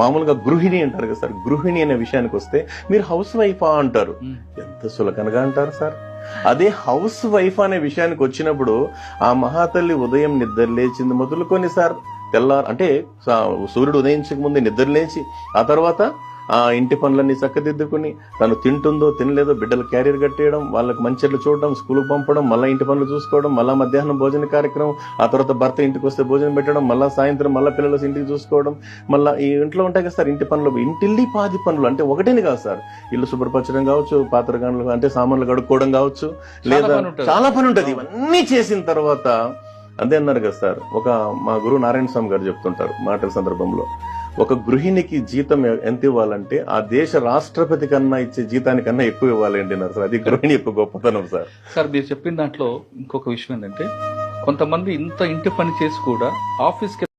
మామూలుగా గృహిణి అంటారు కదా సార్, గృహిణి అనే విషయానికి వస్తే మీరు హౌస్ వైఫా అంటారు. ఎంత సులకనగా అంటారు సార్. అదే హౌస్ వైఫ్ అనే విషయానికి వచ్చినప్పుడు ఆ మహాతల్లి ఉదయం నిద్ర లేచింది మొదలుకొని సార్ తెల్లారు అంటే సూర్యుడు ఉదయించక ముందే నిద్ర లేచి ఆ తర్వాత ఆ ఇంటి పనులన్నీ చక్కదిద్దుకుని తను తింటుందో తినలేదో బిడ్డలు క్యారియర్ కట్టేయడం, వాళ్ళకి మంచిర్లు చూడడం, స్కూల్కి పంపడం, మళ్ళీ ఇంటి పనులు చూసుకోవడం, మళ్ళీ మధ్యాహ్నం భోజన కార్యక్రమం, ఆ తర్వాత భర్త ఇంటికి వస్తే భోజనం పెట్టడం, మళ్ళీ సాయంత్రం మళ్ళీ పిల్లలు ఇంటికి చూసుకోవడం, మళ్ళీ ఈ ఇంట్లో ఉంటాయి కదా సార్ ఇంటి పనులు, ఇంటిల్లి 10 పనులు అంటే ఒకటేని కాదు సార్. ఇల్లు శుభ్రపరచడం కావచ్చు, పాత్రగానులు అంటే సామాన్లు కడుక్కోవడం కావచ్చు, లేదా చాలా పని ఉంటుంది. ఇవన్నీ చేసిన తర్వాత అదే అన్నారు కదా సార్, మా గురువు నారాయణ స్వామి గారు చెప్తుంటారు మాటల సందర్భంలో, ఒక గృహిణికి జీతం ఎంత ఇవ్వాలంటే ఆ దేశ రాష్ట్రపతి కన్నా ఇచ్చే జీతానికన్నా ఎక్కువ ఇవ్వాలి అంటున్నారు సార్. అది గృహిణి యొక్క గొప్పతనం సార్. సార్ మీరు చెప్పిన దాంట్లో ఇంకొక విషయం ఏంటంటే, కొంతమంది ఇంత ఇంటి పని చేసి కూడా ఆఫీస్కి